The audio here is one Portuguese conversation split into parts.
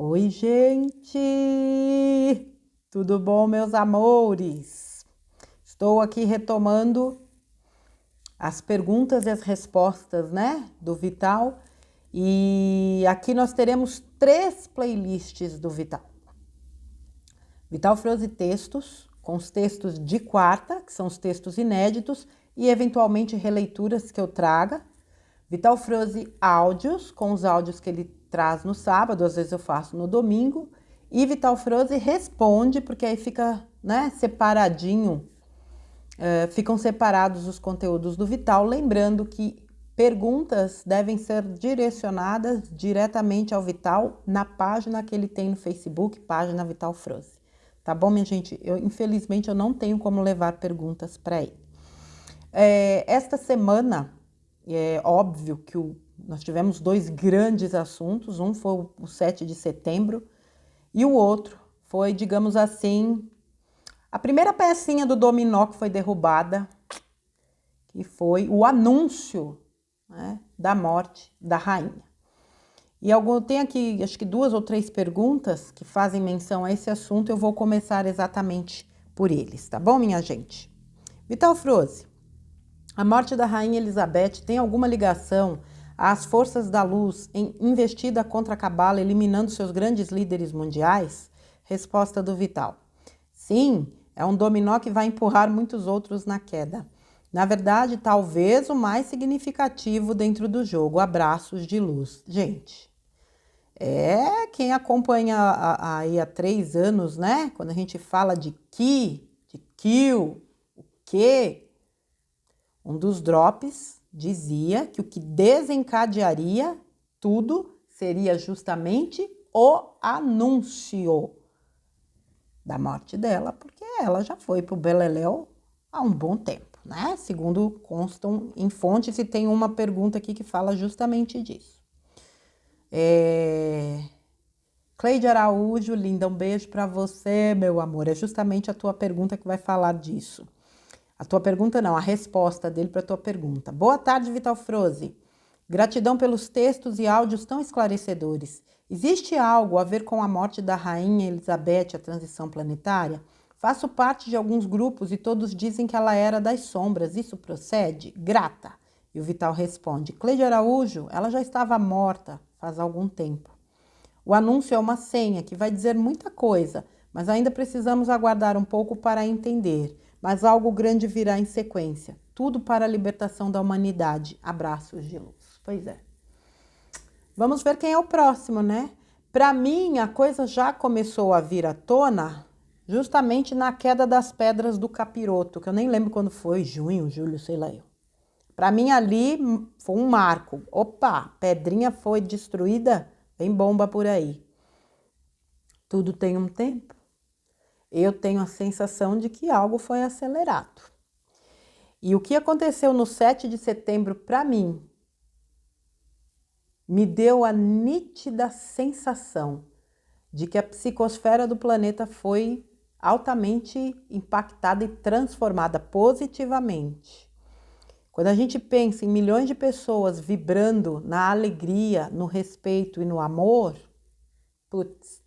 Oi, gente! Tudo bom, meus amores? Estou aqui retomando as perguntas e as respostas, né, do Vital. E aqui nós teremos 3 playlists do Vital. Vital Froze Textos, com os textos de quarta, que são os textos inéditos, e eventualmente releituras que eu traga. Vital Froze Áudios, com os áudios que ele traz no sábado, às vezes eu faço no domingo. E Vital Froze Responde, porque aí fica, né, separadinho, ficam separados os conteúdos do Vital. Lembrando que perguntas devem ser direcionadas diretamente ao Vital na página que ele tem no Facebook, página Vital Froze. Tá bom, minha gente? Infelizmente, eu não tenho como levar perguntas para ele. Esta semana, é óbvio que nós tivemos 2 grandes assuntos. Um foi o 7 de setembro e o outro foi, digamos assim, a primeira pecinha do dominó que foi derrubada, que foi o anúncio, né, da morte da rainha. E tem aqui, acho que 2 ou 3 perguntas que fazem menção a esse assunto. Eu vou começar exatamente por eles, tá bom, minha gente? Vital Froze, a morte da rainha Elizabeth tem alguma ligação às forças da luz em investida contra a Cabala, eliminando seus grandes líderes mundiais? Resposta do Vital. Sim, é um dominó que vai empurrar muitos outros na queda. Na verdade, talvez o mais significativo dentro do jogo. Abraços de luz. Gente, quem acompanha aí há 3 anos, né? Quando a gente fala de kill, o que, um dos drops dizia que o que desencadearia tudo seria justamente o anúncio da morte dela, porque ela já foi pro Beleléu há um bom tempo, né? Segundo constam em fontes, e tem uma pergunta aqui que fala justamente disso. Cleide Araújo, linda, um beijo para você, meu amor. É justamente a tua pergunta que vai falar disso. A tua pergunta não, a resposta dele para a tua pergunta. Boa tarde, Vital Froze. Gratidão pelos textos e áudios tão esclarecedores. Existe algo a ver com a morte da rainha Elizabeth, a transição planetária? Faço parte de alguns grupos e todos dizem que ela era das sombras. Isso procede? Grata. E o Vital responde: Cleide Araújo, ela já estava morta faz algum tempo. O anúncio é uma senha que vai dizer muita coisa, mas ainda precisamos aguardar um pouco para entender. Mas algo grande virá em sequência. Tudo para a libertação da humanidade. Abraços de luz. Pois é. Vamos ver quem é o próximo, né? Para mim, a coisa já começou a vir à tona justamente na queda das pedras do capiroto, que eu nem lembro quando foi, junho, julho, sei lá eu. Para mim, ali foi um marco. Opa, pedrinha foi destruída, vem bomba por aí. Tudo tem um tempo. Eu tenho a sensação de que algo foi acelerado. E o que aconteceu no 7 de setembro, para mim, me deu a nítida sensação de que a psicosfera do planeta foi altamente impactada e transformada positivamente. Quando a gente pensa em milhões de pessoas vibrando na alegria, no respeito e no amor, putz,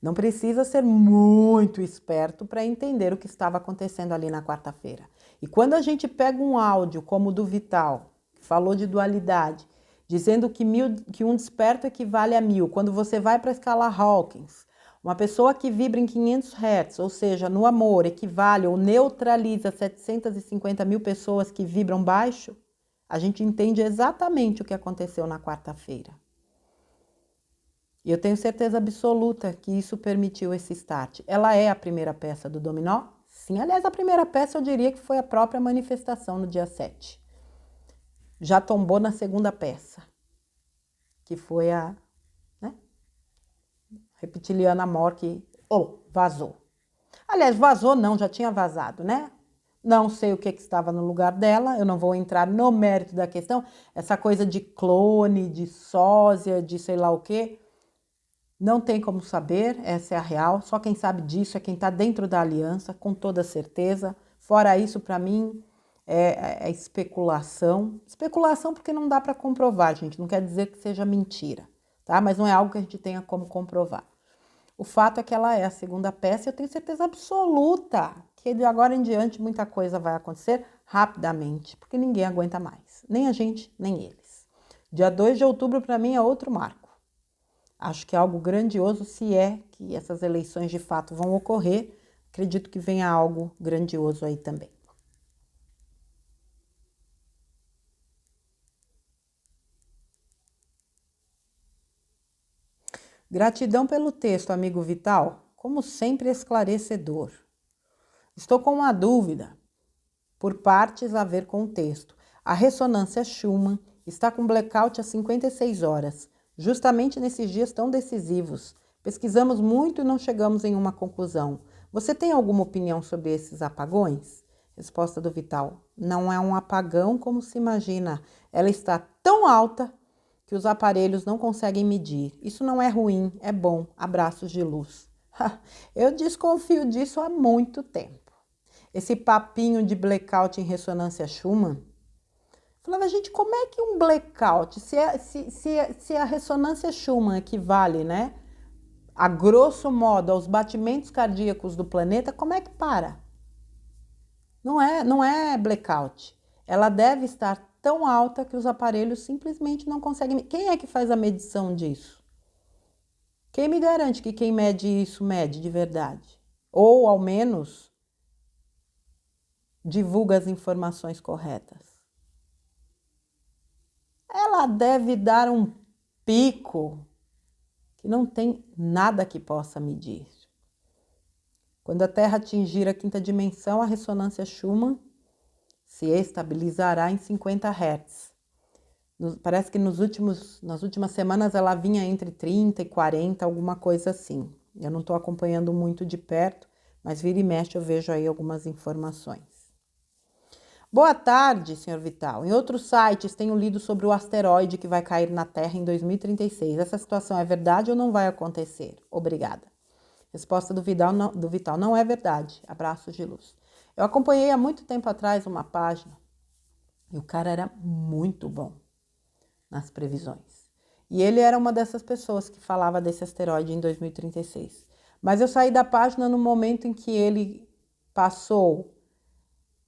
não precisa ser muito esperto para entender o que estava acontecendo ali na quarta-feira. E quando a gente pega um áudio como o do Vital, que falou de dualidade, dizendo que um desperto equivale a 1000, quando você vai para a escala Hawkins, uma pessoa que vibra em 500 Hz, ou seja, no amor, equivale ou neutraliza 750 mil pessoas que vibram baixo, a gente entende exatamente o que aconteceu na quarta-feira. E eu tenho certeza absoluta que isso permitiu esse start. Ela é a primeira peça do dominó? Sim, aliás, a primeira peça eu diria que foi a própria manifestação no dia 7. Já tombou na segunda peça, que foi a, né, reptiliana Mor, que vazou. Aliás, vazou não, já tinha vazado, né? Não sei o que estava no lugar dela, eu não vou entrar no mérito da questão. Essa coisa de clone, de sósia, de sei lá o quê, não tem como saber, essa é a real. Só quem sabe disso é quem está dentro da aliança, com toda certeza. Fora isso, para mim, é especulação. Especulação porque não dá para comprovar, gente. Não quer dizer que seja mentira, tá? Mas não é algo que a gente tenha como comprovar. O fato é que ela é a segunda peça e eu tenho certeza absoluta que de agora em diante muita coisa vai acontecer rapidamente, porque ninguém aguenta mais, nem a gente, nem eles. Dia 2 de outubro para mim é outro marco. Acho que é algo grandioso se é que essas eleições de fato vão ocorrer. Acredito que venha algo grandioso aí também. Gratidão pelo texto, amigo Vital. Como sempre, esclarecedor. Estou com uma dúvida, por partes a ver com o texto. A ressonância Schumann está com blackout às 56 horas, justamente nesses dias tão decisivos. Pesquisamos muito e não chegamos em uma conclusão. Você tem alguma opinião sobre esses apagões? Resposta do Vital. Não é um apagão como se imagina. Ela está tão alta que os aparelhos não conseguem medir. Isso não é ruim, é bom. Abraços de luz. Eu desconfio disso há muito tempo. Esse papinho de blackout em ressonância Schumann. Falava, gente, como é que um blackout, se a ressonância Schumann equivale, né, a grosso modo aos batimentos cardíacos do planeta, como é que para? Não é blackout. Ela deve estar tão alta que os aparelhos simplesmente não conseguem. Quem é que faz a medição disso? Quem me garante que quem mede isso mede de verdade? Ou, ao menos, divulga as informações corretas? Ela deve dar um pico que não tem nada que possa medir. Quando a Terra atingir a quinta dimensão, a ressonância Schumann se estabilizará em 50 Hz. Parece que nas últimas semanas ela vinha entre 30 e 40, alguma coisa assim. Eu não estou acompanhando muito de perto, mas vira e mexe eu vejo aí algumas informações. Boa tarde, senhor Vital. Em outros sites tenho lido sobre o asteroide que vai cair na Terra em 2036. Essa situação é verdade ou não vai acontecer? Obrigada. Resposta do Vital, não é verdade. Abraços de luz. Eu acompanhei há muito tempo atrás uma página e o cara era muito bom nas previsões. E ele era uma dessas pessoas que falava desse asteroide em 2036. Mas eu saí da página no momento em que ele passou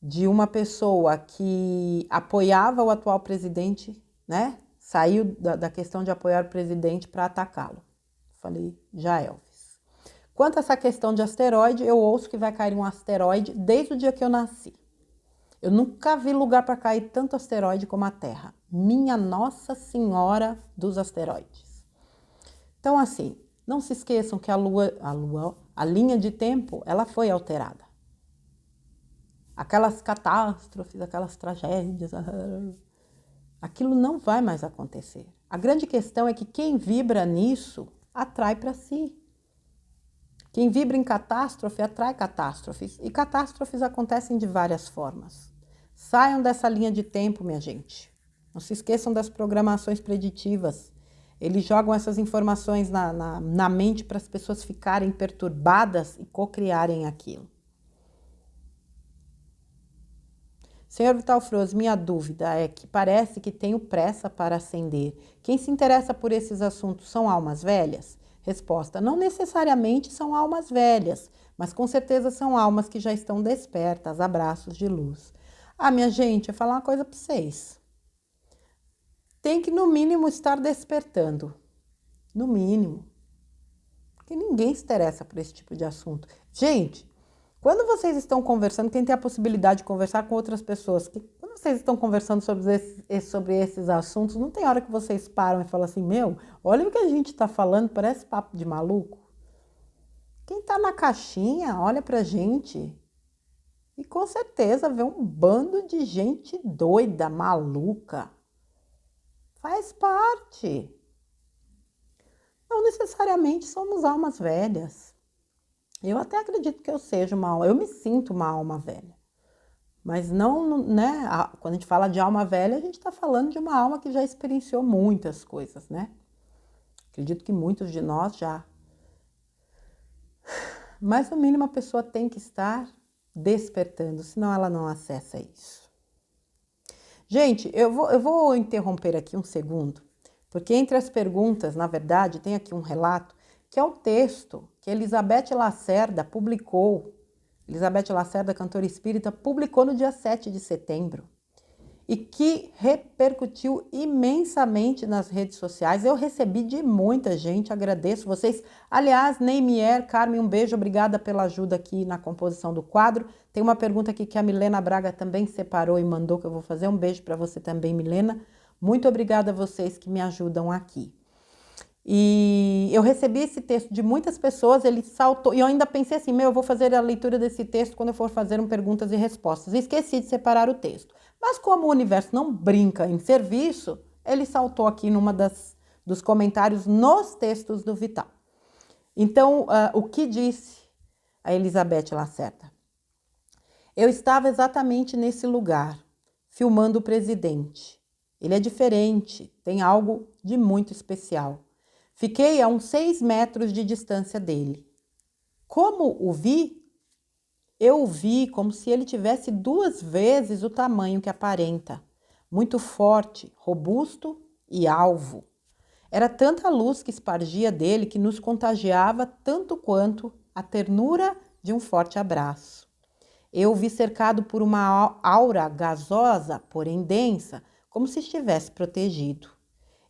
de uma pessoa que apoiava o atual presidente, né? Saiu da questão de apoiar o presidente para atacá-lo. Falei, já Elvis. Quanto a essa questão de asteroide, eu ouço que vai cair um asteroide desde o dia que eu nasci. Eu nunca vi lugar para cair tanto asteroide como a Terra. Minha Nossa Senhora dos asteroides. Então, assim, não se esqueçam que a linha de tempo, ela foi alterada. Aquelas catástrofes, aquelas tragédias, aquilo não vai mais acontecer. A grande questão é que quem vibra nisso atrai para si. Quem vibra em catástrofe atrai catástrofes. E catástrofes acontecem de várias formas. Saiam dessa linha de tempo, minha gente. Não se esqueçam das programações preditivas. Eles jogam essas informações na mente para as pessoas ficarem perturbadas e cocriarem aquilo. Senhor Vital Froz, minha dúvida é que parece que tenho pressa para ascender. Quem se interessa por esses assuntos são almas velhas? Resposta, não necessariamente são almas velhas, mas com certeza são almas que já estão despertas, abraços de luz. Ah, minha gente, eu vou falar uma coisa para vocês. Tem que, no mínimo, estar despertando. No mínimo. Porque ninguém se interessa por esse tipo de assunto. Gente, quando vocês estão conversando, quem tem a possibilidade de conversar com outras pessoas, quando vocês estão conversando sobre esses assuntos, não tem hora que vocês param e falam assim, meu, olha o que a gente está falando, parece papo de maluco. Quem está na caixinha, olha pra gente e com certeza vê um bando de gente doida, maluca. Faz parte. Não necessariamente somos almas velhas. Eu até acredito que eu seja uma alma, eu me sinto uma alma velha. Mas não, né? Quando a gente fala de alma velha, a gente está falando de uma alma que já experienciou muitas coisas, né? Acredito que muitos de nós já. Mas no mínimo a pessoa tem que estar despertando, senão ela não acessa isso. Gente, eu vou interromper aqui um segundo Porque entre as perguntas, na verdade, tem aqui um relato, que é o texto que Elizabeth Lacerda publicou. Elizabeth Lacerda, cantora espírita, publicou no dia 7 de setembro. E que repercutiu imensamente nas redes sociais. Eu recebi de muita gente, agradeço vocês. Aliás, Neimier, Carmen, um beijo, obrigada pela ajuda aqui na composição do quadro. Tem uma pergunta aqui que a Milena Braga também separou e mandou, que eu vou fazer. Um beijo para você também, Milena. Muito obrigada a vocês que me ajudam aqui. E eu recebi esse texto de muitas pessoas, ele saltou, e eu ainda pensei assim, eu vou fazer a leitura desse texto quando eu for fazer um perguntas e respostas. E esqueci de separar o texto. Mas como o universo não brinca em serviço, ele saltou aqui numa dos comentários nos textos do Vital. Então, o que disse a Elizabeth Lacerda? Eu estava exatamente nesse lugar, filmando o presidente. Ele é diferente, tem algo de muito especial. Fiquei a uns 6 metros de distância dele. Como o vi? Eu o vi como se ele tivesse 2 vezes o tamanho que aparenta. Muito forte, robusto e alvo. Era tanta luz que espargia dele que nos contagiava tanto quanto a ternura de um forte abraço. Eu o vi cercado por uma aura gasosa, porém densa, como se estivesse protegido.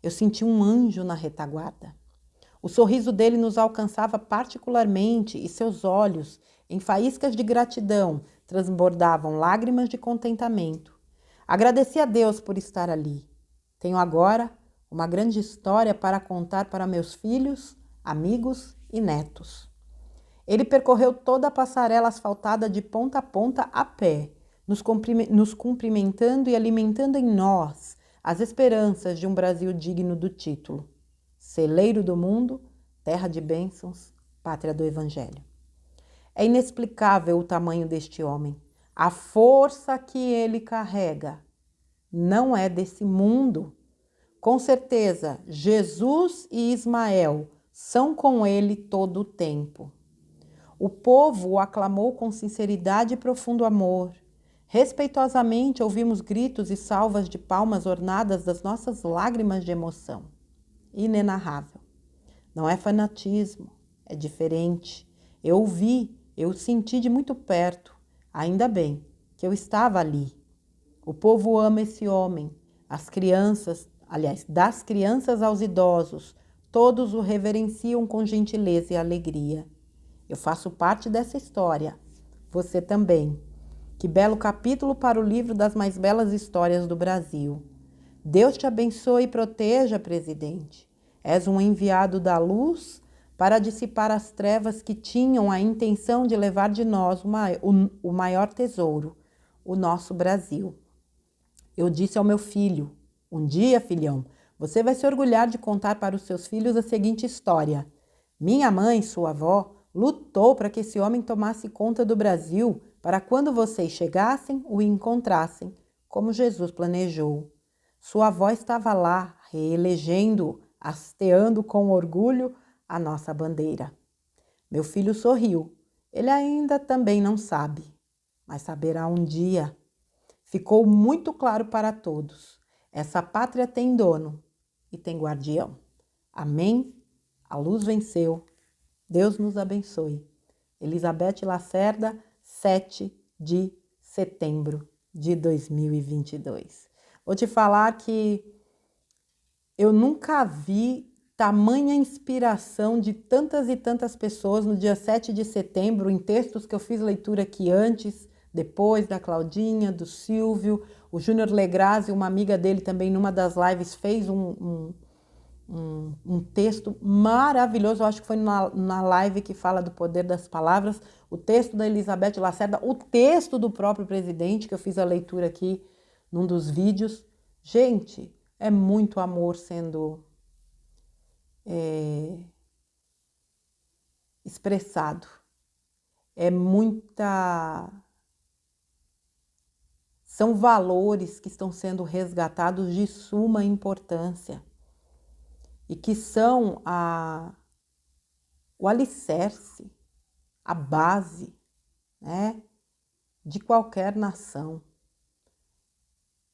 Eu senti um anjo na retaguarda. O sorriso dele nos alcançava particularmente e seus olhos, em faíscas de gratidão, transbordavam lágrimas de contentamento. Agradeci a Deus por estar ali. Tenho agora uma grande história para contar para meus filhos, amigos e netos. Ele percorreu toda a passarela asfaltada de ponta a ponta a pé, nos cumprimentando e alimentando em nós as esperanças de um Brasil digno do título. Celeiro do mundo, terra de bênçãos, pátria do Evangelho. É inexplicável o tamanho deste homem, a força que ele carrega. Não é desse mundo. Com certeza, Jesus e Ismael são com ele todo o tempo. O povo o aclamou com sinceridade e profundo amor. Respeitosamente ouvimos gritos e salvas de palmas ornadas das nossas lágrimas de emoção. Inenarrável. Não é fanatismo, é diferente. Eu o vi, eu o senti de muito perto. Ainda bem que eu estava ali. O povo ama esse homem. As crianças, aliás, das crianças aos idosos, todos o reverenciam com gentileza e alegria. Eu faço parte dessa história. Você também. Que belo capítulo para o livro das mais belas histórias do Brasil. Deus te abençoe e proteja, presidente. És um enviado da luz para dissipar as trevas que tinham a intenção de levar de nós o maior tesouro, o nosso Brasil. Eu disse ao meu filho, um dia, filhão, você vai se orgulhar de contar para os seus filhos a seguinte história. Minha mãe, sua avó, lutou para que esse homem tomasse conta do Brasil para quando vocês chegassem, o encontrassem, como Jesus planejou. Sua avó estava lá, reelegendo, hasteando com orgulho a nossa bandeira. Meu filho sorriu. Ele ainda também não sabe, mas saberá um dia. Ficou muito claro para todos. Essa pátria tem dono e tem guardião. Amém? A luz venceu. Deus nos abençoe. Elizabeth Lacerda, 7 de setembro de 2022. Vou te falar que eu nunca vi tamanha inspiração de tantas e tantas pessoas no dia 7 de setembro, em textos que eu fiz leitura aqui antes, depois da Claudinha, do Silvio, o Júnior Legrazzi, uma amiga dele também, numa das lives, fez um texto maravilhoso, eu acho que foi na live que fala do poder das palavras, o texto da Elizabeth Lacerda, o texto do próprio presidente, que eu fiz a leitura aqui num dos vídeos. Gente, é muito amor sendo expressado. São valores que estão sendo resgatados de suma importância e que são o alicerce, a base, né, de qualquer nação.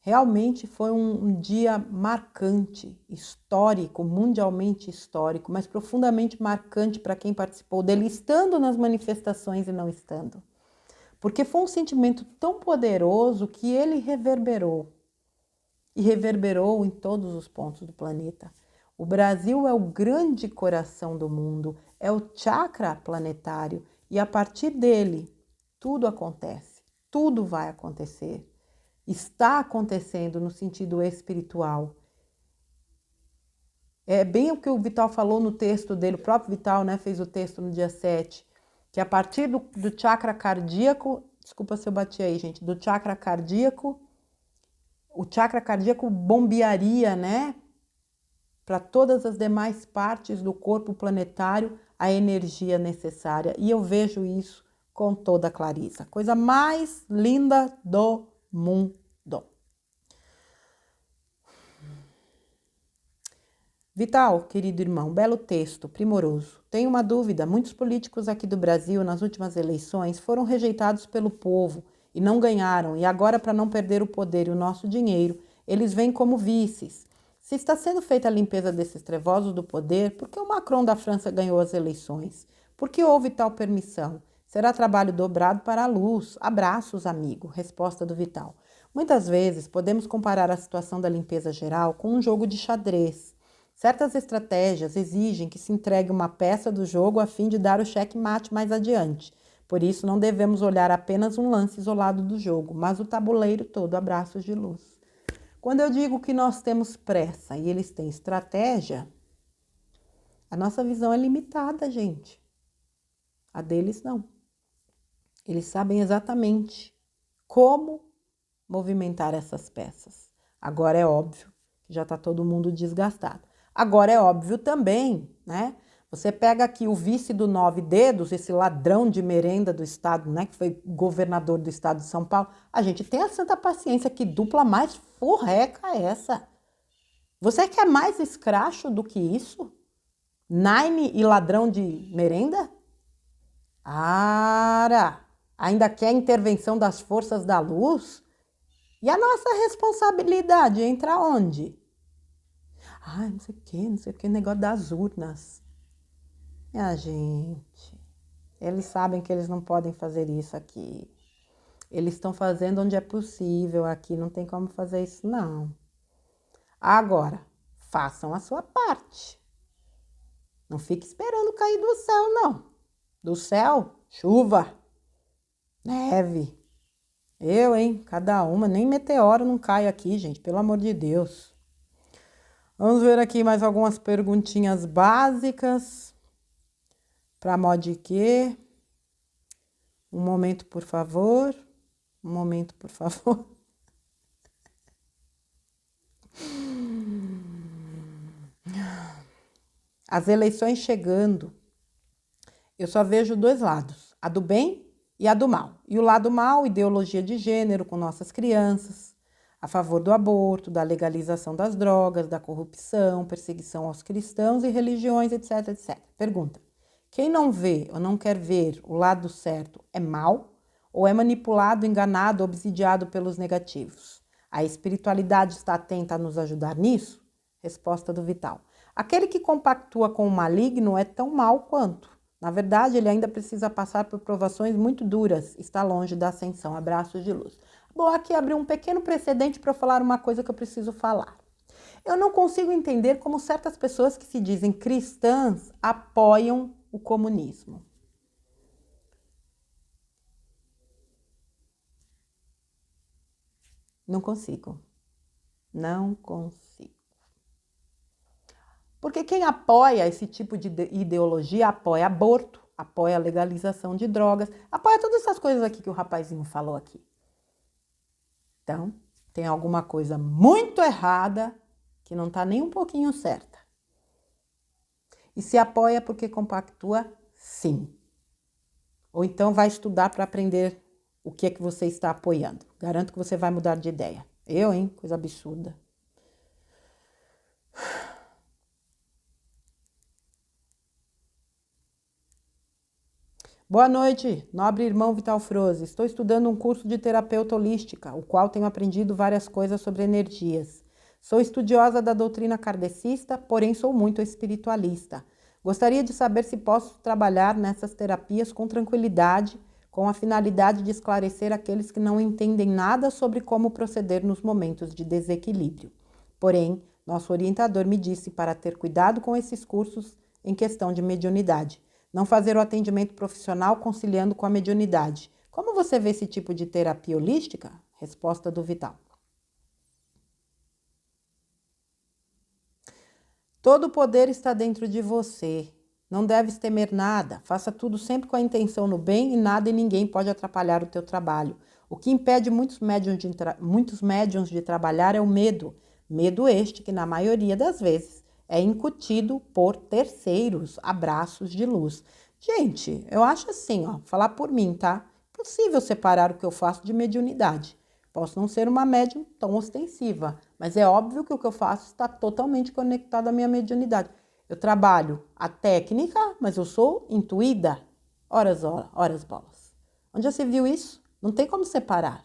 Realmente foi um dia marcante, histórico, mundialmente histórico, mas profundamente marcante para quem participou dele, estando nas manifestações e não estando. Porque foi um sentimento tão poderoso que ele reverberou. E reverberou em todos os pontos do planeta. O Brasil é o grande coração do mundo, é o chakra planetário, e a partir dele tudo acontece, tudo vai acontecer. Está acontecendo no sentido espiritual. É bem o que o Vital falou no texto dele, o próprio Vital, né, fez o texto no dia 7, que a partir do chakra cardíaco, desculpa se eu bati aí, gente, do chakra cardíaco, o chakra cardíaco bombearia, né, para todas as demais partes do corpo planetário a energia necessária. E eu vejo isso com toda clareza. Coisa mais linda do mundo. Vital, querido irmão, belo texto, primoroso. Tenho uma dúvida: muitos políticos aqui do Brasil, nas últimas eleições, foram rejeitados pelo povo e não ganharam, e agora, para não perder o poder e o nosso dinheiro, eles vêm como vices. Se está sendo feita a limpeza desses trevosos do poder, por que o Macron da França ganhou as eleições? Por que houve tal permissão? Será trabalho dobrado para a luz. Abraços, amigo. Resposta do Vital. Muitas vezes podemos comparar a situação da limpeza geral com um jogo de xadrez. Certas estratégias exigem que se entregue uma peça do jogo a fim de dar o checkmate mais adiante. Por isso, não devemos olhar apenas um lance isolado do jogo, mas o tabuleiro todo. Abraços de luz. Quando eu digo que nós temos pressa e eles têm estratégia, a nossa visão é limitada, gente. A deles não. Eles sabem exatamente como movimentar essas peças. Agora é óbvio que já está todo mundo desgastado. Agora é óbvio também, né? Você pega aqui o vice do Nove Dedos, esse ladrão de merenda do estado, né? Que foi governador do estado de São Paulo. A gente tem a santa paciência, que dupla mais furreca é essa? Você quer mais escracho do que isso? Nine e ladrão de merenda? Ara! Ainda quer intervenção das forças da luz? E a nossa responsabilidade entra onde? Ah, não sei o que, negócio das urnas. Minha gente, eles sabem que eles não podem fazer isso aqui. Eles estão fazendo onde é possível, aqui não tem como fazer isso, não. Agora, façam a sua parte. Não fique esperando cair do céu, não. Do céu, chuva, neve. Eu, hein? Cada uma, nem meteoro não cai aqui, gente, pelo amor de Deus. Vamos ver aqui mais algumas perguntinhas básicas. Para mod Q. Um momento, por favor. Um momento, por favor. As eleições chegando. Eu só vejo dois lados, a do bem e a do mal. E o lado mal, ideologia de gênero com nossas crianças, a favor do aborto, da legalização das drogas, da corrupção, perseguição aos cristãos e religiões, etc, etc. Pergunta: quem não vê ou não quer ver o lado certo é mal ou é manipulado, enganado, obsidiado pelos negativos? A espiritualidade está atenta a nos ajudar nisso? Resposta do Vital: aquele que compactua com o maligno é tão mal quanto. Na verdade, ele ainda precisa passar por provações muito duras, está longe da ascensão. Abraços de luz. Bom, aqui abriu um pequeno precedente para eu falar uma coisa que eu preciso falar. Eu não consigo entender como certas pessoas que se dizem cristãs apoiam o comunismo. Não consigo. Não consigo. Porque quem apoia esse tipo de ideologia apoia aborto, apoia a legalização de drogas, apoia todas essas coisas aqui que o rapazinho falou aqui. Então, tem alguma coisa muito errada que não está nem um pouquinho certa. E se apoia porque compactua, sim. Ou então vai estudar para aprender o que é que você está apoiando. Garanto que você vai mudar de ideia. Eu, hein? Coisa absurda. Boa noite, nobre irmão Vital Froze. Estou estudando um curso de terapeuta holística, o qual tenho aprendido várias coisas sobre energias. Sou estudiosa da doutrina kardecista, porém sou muito espiritualista. Gostaria de saber se posso trabalhar nessas terapias com tranquilidade, com a finalidade de esclarecer aqueles que não entendem nada sobre como proceder nos momentos de desequilíbrio. Porém, nosso orientador me disse para ter cuidado com esses cursos em questão de mediunidade. Não fazer o atendimento profissional conciliando com a mediunidade. Como você vê esse tipo de terapia holística? Resposta do Vital. Todo o poder está dentro de você. Não deves temer nada. Faça tudo sempre com a intenção no bem e nada e ninguém pode atrapalhar o teu trabalho. O que impede muitos médiuns de trabalhar é o medo. Medo este que, na maioria das vezes, é incutido por terceiros, abraços de luz. Gente, eu acho assim, falar por mim, tá? Possível separar o que eu faço de mediunidade. Posso não ser uma médium tão ostensiva, mas é óbvio que o que eu faço está totalmente conectado à minha mediunidade. Eu trabalho a técnica, mas eu sou intuída. Horas bolas. Onde já se viu isso? Não tem como separar.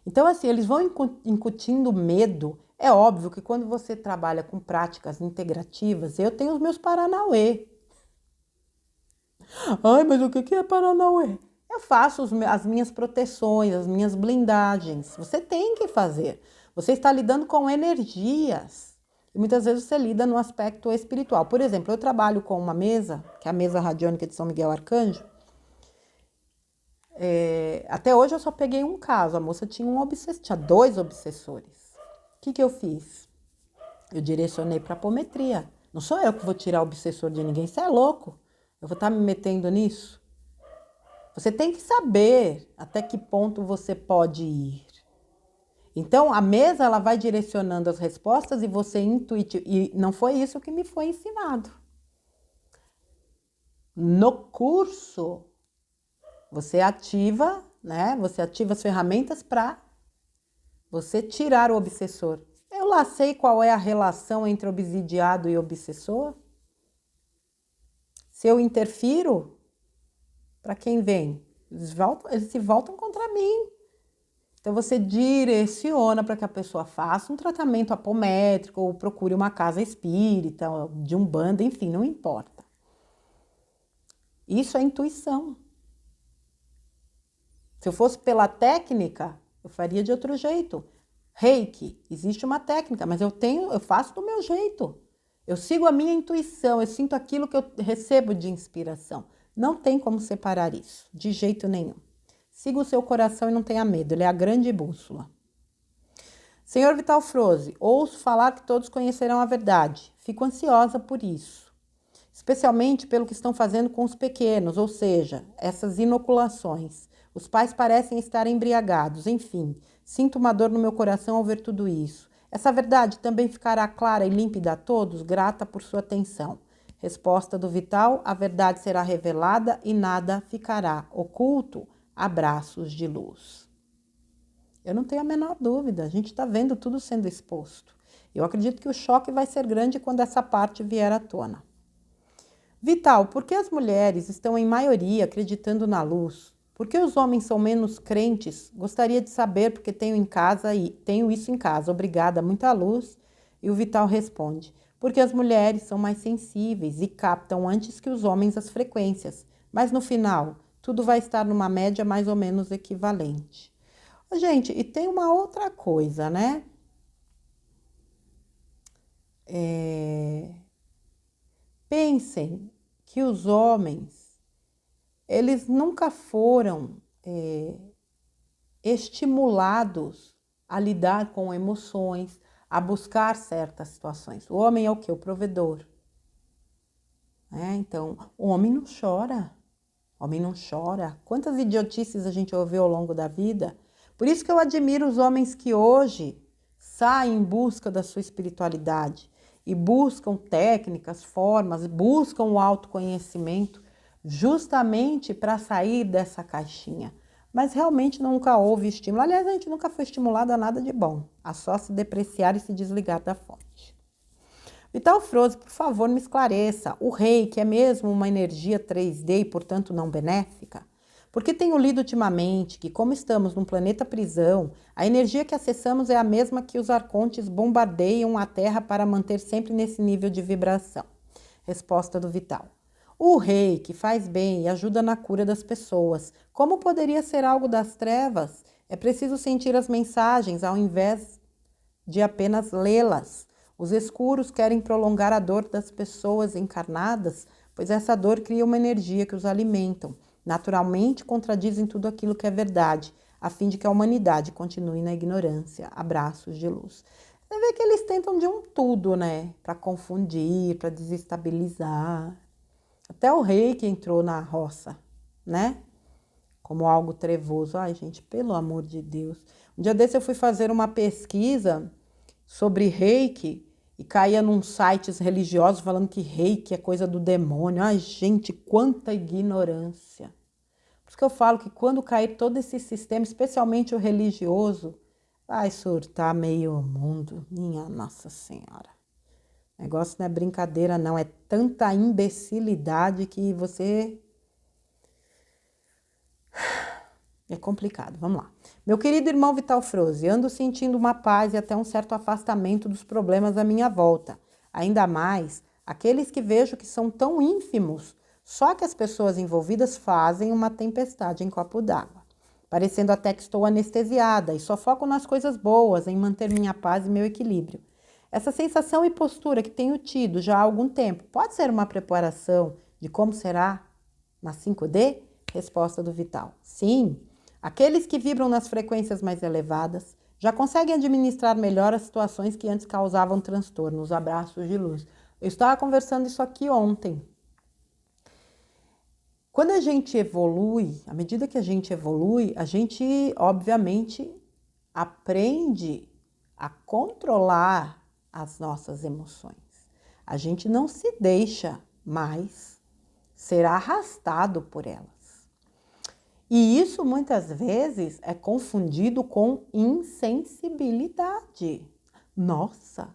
Então, assim, eles vão incutindo medo. É óbvio que quando você trabalha com práticas integrativas, eu tenho os meus paranauê. Ai, mas o que é paranauê? Eu faço as minhas proteções, as minhas blindagens. Você tem que fazer. Você está lidando com energias. E muitas vezes você lida no aspecto espiritual. Por exemplo, eu trabalho com uma mesa, que é a mesa radiônica de São Miguel Arcanjo. Até hoje eu só peguei um caso. A moça tinha tinha 2 obsessores. O que eu fiz? Eu direcionei para apometria. Não sou eu que vou tirar o obsessor de ninguém. Você é louco? Eu vou estar me metendo nisso? Você tem que saber até que ponto você pode ir. Então, a mesa ela vai direcionando as respostas e você intuite. E não foi isso que me foi ensinado. No curso, você ativa, né? Você ativa as ferramentas para você tirar o obsessor. Eu lá sei qual é a relação entre obsidiado e obsessor. Se eu interfiro, para quem vem? Eles se voltam contra mim. Então, você direciona para que a pessoa faça um tratamento apométrico ou procure uma casa espírita, de umbanda, enfim, não importa. Isso é intuição. Se eu fosse pela técnica, eu faria de outro jeito. Reiki, existe uma técnica, mas eu faço do meu jeito. Eu sigo a minha intuição, eu sinto aquilo que eu recebo de inspiração. Não tem como separar isso, de jeito nenhum. Siga o seu coração e não tenha medo, ele é a grande bússola. Senhor Vital Froze, ouço falar que todos conhecerão a verdade. Fico ansiosa por isso. Especialmente pelo que estão fazendo com os pequenos, ou seja, essas inoculações. Os pais parecem estar embriagados, enfim. Sinto uma dor no meu coração ao ver tudo isso. Essa verdade também ficará clara e límpida a todos? Grata por sua atenção. Resposta do Vital, a verdade será revelada e nada ficará oculto. Abraços de luz. Eu não tenho a menor dúvida, a gente está vendo tudo sendo exposto. Eu acredito que o choque vai ser grande quando essa parte vier à tona. Vital, por que as mulheres estão em maioria acreditando na luz? Por que os homens são menos crentes? Gostaria de saber porque tenho isso em casa. Obrigada, muita luz. E o Vital responde: porque as mulheres são mais sensíveis e captam antes que os homens as frequências. Mas no final, tudo vai estar numa média mais ou menos equivalente. Gente, e tem uma outra coisa, né? Pensem que os homens, eles nunca foram estimulados a lidar com emoções, a buscar certas situações. O homem é o quê? O provedor. Então, o homem não chora. O homem não chora. Quantas idiotices a gente ouviu ao longo da vida? Por isso que eu admiro os homens que hoje saem em busca da sua espiritualidade e buscam técnicas, formas, buscam o autoconhecimento justamente para sair dessa caixinha. Mas realmente nunca houve estímulo. Aliás, a gente nunca foi estimulado a nada de bom, a só se depreciar e se desligar da fonte. Vital Froze, por favor, me esclareça. O reiki é mesmo uma energia 3D e, portanto, não benéfica? Porque tenho lido ultimamente que, como estamos num planeta prisão, a energia que acessamos é a mesma que os arcontes bombardeiam a Terra para manter sempre nesse nível de vibração. Resposta do Vital. O reiki faz bem e ajuda na cura das pessoas. Como poderia ser algo das trevas? É preciso sentir as mensagens ao invés de apenas lê-las. Os escuros querem prolongar a dor das pessoas encarnadas, pois essa dor cria uma energia que os alimentam. Naturalmente, contradizem tudo aquilo que é verdade, a fim de que a humanidade continue na ignorância. Abraços de luz. Você vê que eles tentam de um tudo, né? Para confundir, para desestabilizar. Até o rei que entrou na roça, né? Como algo trevoso. Ai, gente, pelo amor de Deus. Um dia desse eu fui fazer uma pesquisa sobre reiki e caía num sites religiosos falando que reiki é coisa do demônio. Ai, gente, quanta ignorância. Por isso que eu falo que quando cair todo esse sistema, especialmente o religioso, vai surtar meio mundo. Minha Nossa Senhora. O negócio não é brincadeira, não. É tanta imbecilidade que você... É complicado, vamos lá. Meu querido irmão Vital Froze, ando sentindo uma paz e até um certo afastamento dos problemas à minha volta. Ainda mais aqueles que vejo que são tão ínfimos, só que as pessoas envolvidas fazem uma tempestade em copo d'água. Parecendo até que estou anestesiada e só foco nas coisas boas, em manter minha paz e meu equilíbrio. Essa sensação e postura que tenho tido já há algum tempo, pode ser uma preparação de como será na 5D? Resposta do Vital. Sim. Aqueles que vibram nas frequências mais elevadas já conseguem administrar melhor as situações que antes causavam transtornos. Abraços de luz. Eu estava conversando isso aqui ontem. Quando a gente evolui, à medida que a gente evolui, a gente, obviamente, aprende a controlar as nossas emoções. A gente não se deixa mais ser arrastado por elas. E isso muitas vezes é confundido com insensibilidade. Nossa,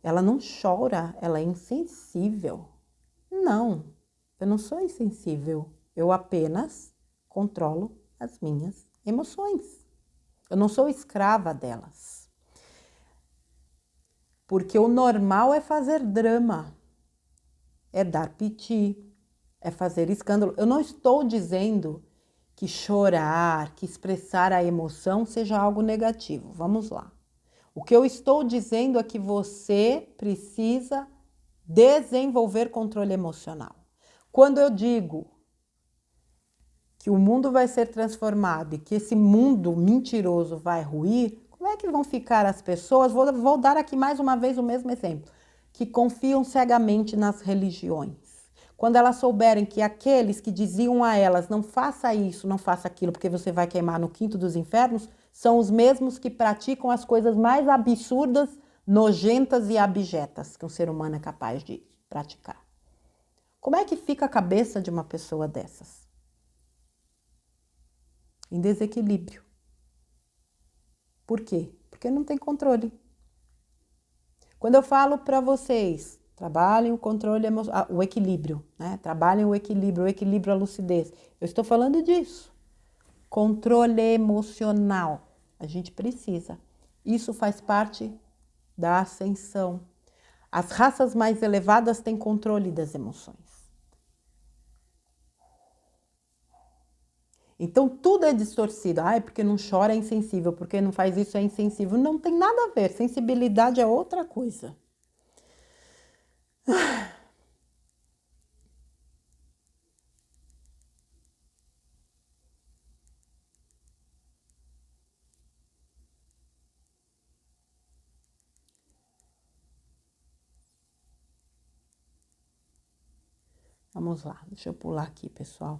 ela não chora, ela é insensível. Não, eu não sou insensível. Eu apenas controlo as minhas emoções. Eu não sou escrava delas. Porque o normal é fazer drama, é dar piti, é fazer escândalo. Eu não estou dizendo que chorar, que expressar a emoção seja algo negativo. Vamos lá. O que eu estou dizendo é que você precisa desenvolver controle emocional. Quando eu digo que o mundo vai ser transformado e que esse mundo mentiroso vai ruir, como é que vão ficar as pessoas? Vou dar aqui mais uma vez o mesmo exemplo, que confiam cegamente nas religiões. Quando elas souberem que aqueles que diziam a elas não faça isso, não faça aquilo, porque você vai queimar no quinto dos infernos, são os mesmos que praticam as coisas mais absurdas, nojentas e abjetas que um ser humano é capaz de praticar. Como é que fica a cabeça de uma pessoa dessas? Em desequilíbrio. Por quê? Porque não tem controle. Quando eu falo para vocês, trabalhem o controle emocional, o equilíbrio, né? Trabalhem o equilíbrio, a lucidez. Eu estou falando disso. Controle emocional. A gente precisa. Isso faz parte da ascensão. As raças mais elevadas têm controle das emoções. Então, tudo é distorcido. Ah, é porque não chora é insensível, porque não faz isso é insensível. Não tem nada a ver. Sensibilidade é outra coisa. Vamos lá, deixa eu pular aqui, pessoal.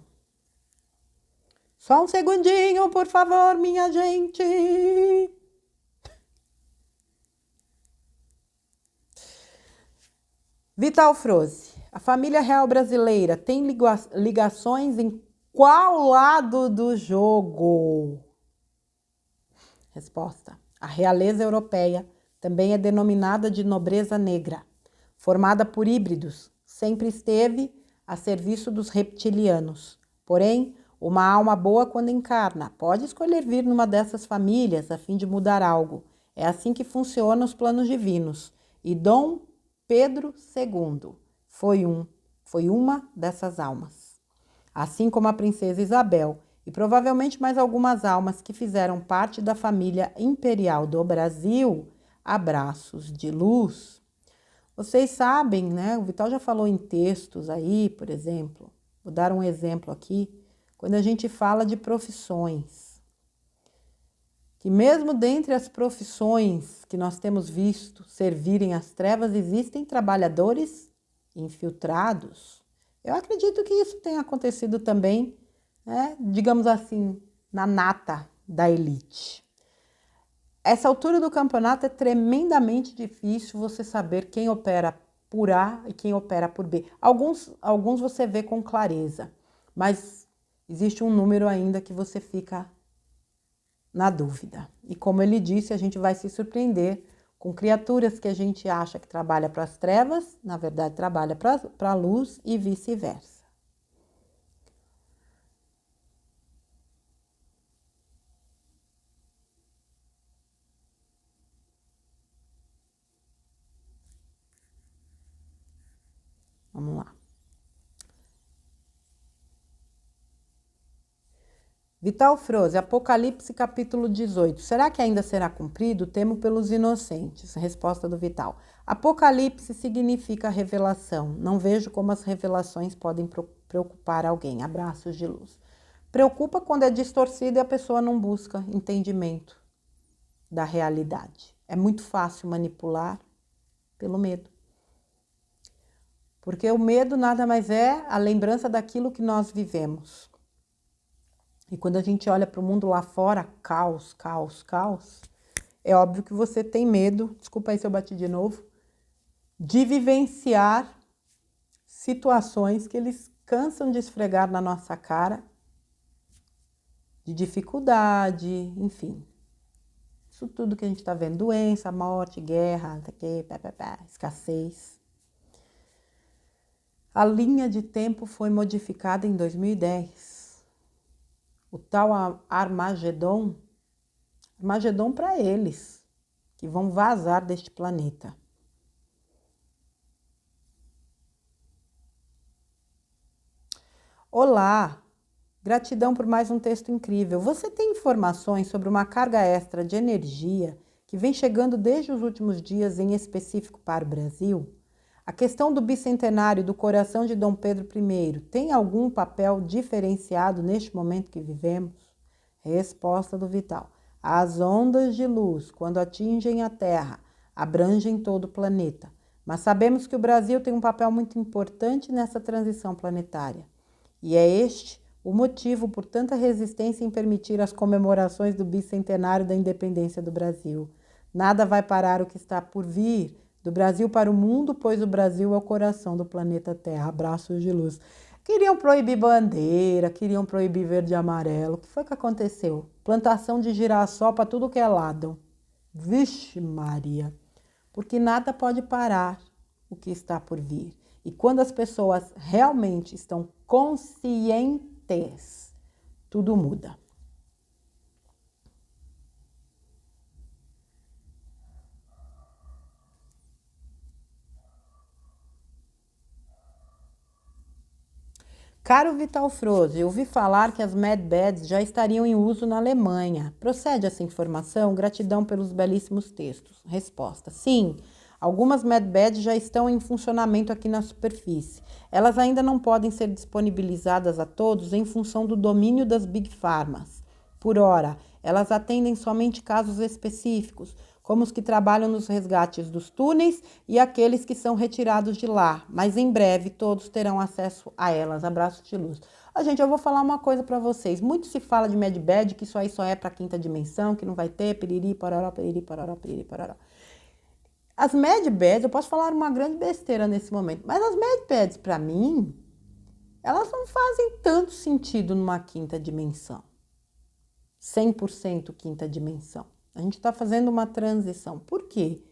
Só um segundinho, por favor, minha gente. Vital Froze, a família real brasileira tem ligações em qual lado do jogo? Resposta: a realeza europeia também é denominada de nobreza negra. formada por híbridos, sempre esteve a serviço dos reptilianos. Porém, uma alma boa quando encarna pode escolher vir numa dessas famílias a fim de mudar algo. É assim que funcionam os planos divinos. E Dom Pedro II foi uma dessas almas. Assim como a princesa Isabel e provavelmente mais algumas almas que fizeram parte da família imperial do Brasil, abraços de luz. Vocês sabem, né? O Vital já falou em textos aí, por exemplo. Vou dar um exemplo aqui. Quando a gente fala de profissões, que mesmo dentre as profissões que nós temos visto servirem às trevas, existem trabalhadores infiltrados. Eu acredito que isso tenha acontecido também, né, digamos assim, na nata da elite. Essa altura do campeonato é tremendamente difícil você saber quem opera por A e quem opera por B. Alguns você vê com clareza, mas existe um número ainda que você fica na dúvida. E como ele disse, a gente vai se surpreender com criaturas que a gente acha que trabalha para as trevas, na verdade trabalha para a luz e vice-versa. Vamos lá. Vital Froze, Apocalipse capítulo 18. Será que ainda será cumprido? Temo pelos inocentes. Resposta do Vital. Apocalipse significa revelação. Não vejo como as revelações podem preocupar alguém. Abraços de luz. Preocupa quando é distorcido e a pessoa não busca entendimento da realidade. É muito fácil manipular pelo medo. Porque o medo nada mais é a lembrança daquilo que nós vivemos. E quando a gente olha para o mundo lá fora, caos, caos, caos, é óbvio que você tem medo, desculpa aí se eu bati de novo, de vivenciar situações que eles cansam de esfregar na nossa cara, de dificuldade, enfim. Isso tudo que a gente está vendo, doença, morte, guerra, escassez. A linha de tempo foi modificada em 2010. O tal Armagedon para eles, que vão vazar deste planeta. Olá, gratidão por mais um texto incrível. Você tem informações sobre uma carga extra de energia que vem chegando desde os últimos dias, em específico para o Brasil? A questão do bicentenário do coração de Dom Pedro I tem algum papel diferenciado neste momento que vivemos? Resposta do Vital. As ondas de luz, quando atingem a Terra, abrangem todo o planeta. Mas sabemos que o Brasil tem um papel muito importante nessa transição planetária. E é este o motivo por tanta resistência em permitir as comemorações do bicentenário da independência do Brasil. Nada vai parar o que está por vir do Brasil para o mundo, pois o Brasil é o coração do planeta Terra. Abraços de luz. Queriam proibir bandeira, queriam proibir verde e amarelo. O que foi que aconteceu? Plantação de girassol para tudo que é lado. Vixe Maria. Porque nada pode parar o que está por vir. E quando as pessoas realmente estão conscientes, tudo muda. Caro Vital Froze, eu ouvi falar que as Mad Beds já estariam em uso na Alemanha. Procede essa informação? Gratidão pelos belíssimos textos. Resposta: sim, algumas Mad Beds já estão em funcionamento aqui na superfície. Elas ainda não podem ser disponibilizadas a todos em função do domínio das Big Pharmas. Por ora, elas atendem somente casos específicos, como os que trabalham nos resgates dos túneis e aqueles que são retirados de lá. Mas em breve todos terão acesso a elas. Abraço de luz. Gente, eu vou falar uma coisa para vocês. Muito se fala de Medbed, que isso aí só é para quinta dimensão, que não vai ter, piriri, pororó, piriri, pororó, piriri, pororó. As Medbeds, eu posso falar uma grande besteira nesse momento, mas as Medbeds, para mim, elas não fazem tanto sentido numa quinta dimensão. 100% quinta dimensão. A gente está fazendo uma transição. Por quê?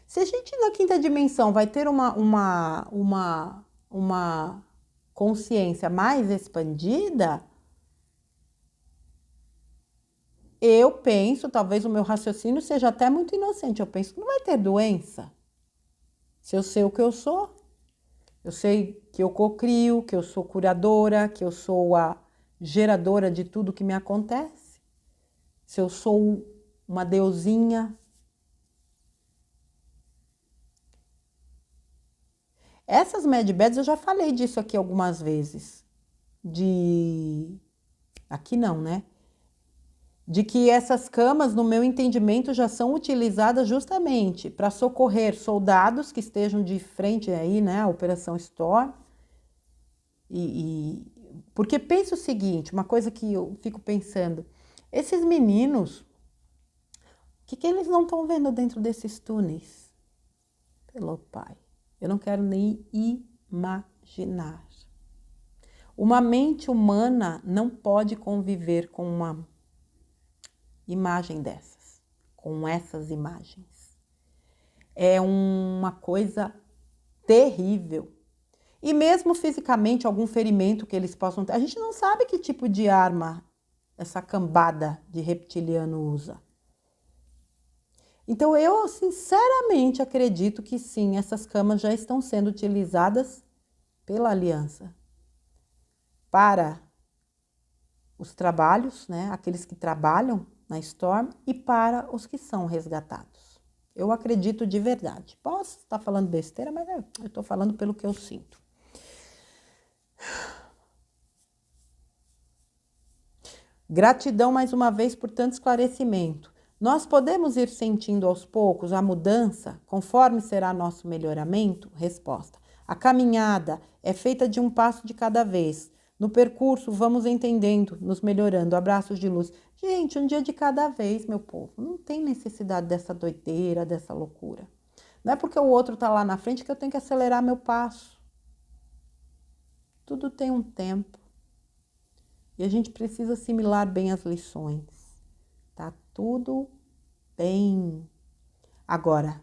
Se a gente na quinta dimensão vai ter uma consciência mais expandida, eu penso, talvez o meu raciocínio seja até muito inocente, eu penso que não vai ter doença. Se eu sei o que eu sou, eu sei que eu cocrio, que eu sou curadora, que eu sou a geradora de tudo que me acontece. Se eu sou uma deusinha. Essas medbeds, eu já falei disso aqui algumas vezes. Aqui não, né? De que essas camas, no meu entendimento, já são utilizadas justamente para socorrer soldados que estejam de frente aí, né, à Operação Storm. Porque pensa o seguinte, uma coisa que eu fico pensando, esses meninos, o que eles não estão vendo dentro desses túneis? Pelo pai, eu não quero nem imaginar. Uma mente humana não pode conviver com uma imagem dessas, com essas imagens. É uma coisa terrível. E mesmo fisicamente, algum ferimento que eles possam ter, a gente não sabe que tipo de arma essa cambada de reptiliano usa. Então eu sinceramente acredito que sim, essas camas já estão sendo utilizadas pela Aliança para os trabalhos, né, aqueles que trabalham na Storm e para os que são resgatados. Eu acredito de verdade. Posso estar falando besteira, mas eu estou falando pelo que eu sinto. Gratidão mais uma vez por tanto esclarecimento. Nós podemos ir sentindo aos poucos a mudança conforme será nosso melhoramento? Resposta. A caminhada é feita de um passo de cada vez. No percurso, vamos entendendo, nos melhorando. Abraços de luz. Gente, um dia de cada vez, meu povo. Não tem necessidade dessa doideira, dessa loucura. Não é porque o outro está lá na frente que eu tenho que acelerar meu passo. Tudo tem um tempo. E a gente precisa assimilar bem as lições. Tá tudo bem. Agora,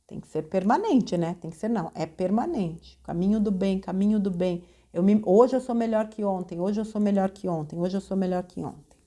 tem que ser permanente, né? Tem que ser, não, é permanente. Caminho do bem, caminho do bem. Hoje eu sou melhor que ontem, hoje eu sou melhor que ontem, hoje eu sou melhor que ontem.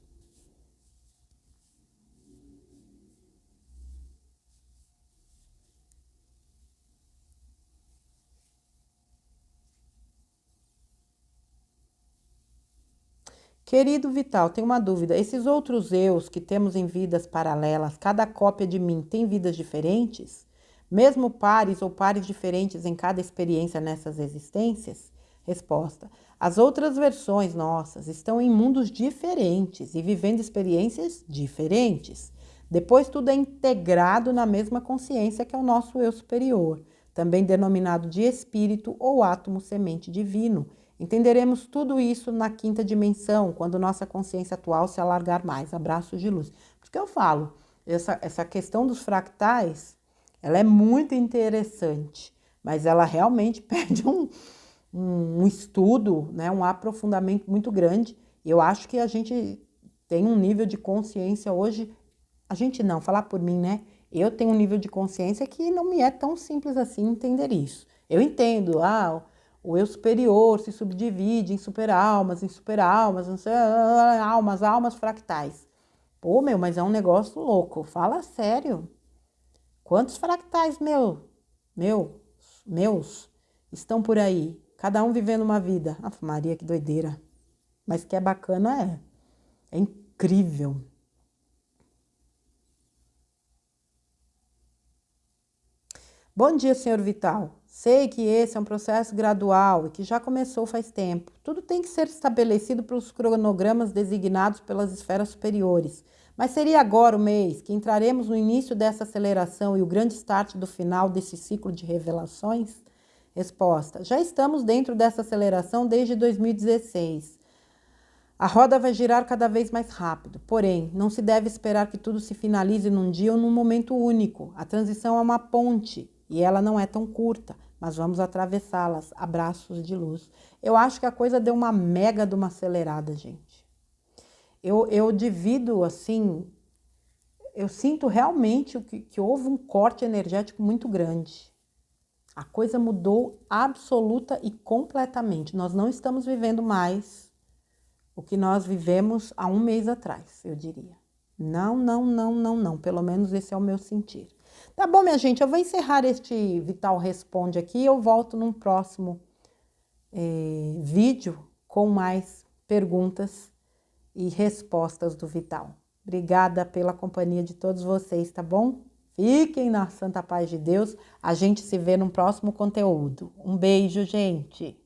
Querido Vital, tenho uma dúvida. Esses outros eus que temos em vidas paralelas, cada cópia de mim tem vidas diferentes? Mesmo pares ou pares diferentes em cada experiência nessas existências? Resposta. As outras versões nossas estão em mundos diferentes e vivendo experiências diferentes. Depois tudo é integrado na mesma consciência que é o nosso eu superior, também denominado de espírito ou átomo semente divino. Entenderemos tudo isso na quinta dimensão, quando nossa consciência atual se alargar mais. Abraços de luz. Por isso que eu falo, essa questão dos fractais, ela é muito interessante, mas ela realmente pede um estudo, né, um aprofundamento muito grande. E eu acho que a gente tem um nível de consciência hoje, a gente não, falar por mim, né? Eu tenho um nível de consciência que não me é tão simples assim entender isso. Eu entendo, o eu superior se subdivide em super-almas, não sei, almas fractais. Pô, mas é um negócio louco. Fala sério. Quantos fractais meus estão por aí? Cada um vivendo uma vida. Maria, que doideira. Mas que é bacana, é. É incrível. Bom dia, senhor Vital. Sei que esse é um processo gradual e que já começou faz tempo. Tudo tem que ser estabelecido pelos cronogramas designados pelas esferas superiores. Mas seria agora o mês que entraremos no início dessa aceleração e o grande start do final desse ciclo de revelações? Resposta. Já estamos dentro dessa aceleração desde 2016. A roda vai girar cada vez mais rápido, porém, não se deve esperar que tudo se finalize num dia ou num momento único. A transição é uma ponte e ela não é tão curta, mas vamos atravessá-las. Abraços de luz. Eu acho que a coisa deu uma mega de uma acelerada, gente. Eu divido assim, eu sinto realmente que houve um corte energético muito grande. A coisa mudou absoluta e completamente. Nós não estamos vivendo mais o que nós vivemos há um mês atrás, eu diria. Não, não, não, não, não. Pelo menos esse é o meu sentir. Tá bom, minha gente, eu vou encerrar este Vital Responde aqui. Eu volto num próximo vídeo com mais perguntas e respostas do Vital. Obrigada pela companhia de todos vocês, tá bom? Fiquem na santa paz de Deus. A gente se vê no próximo conteúdo. Um beijo, gente!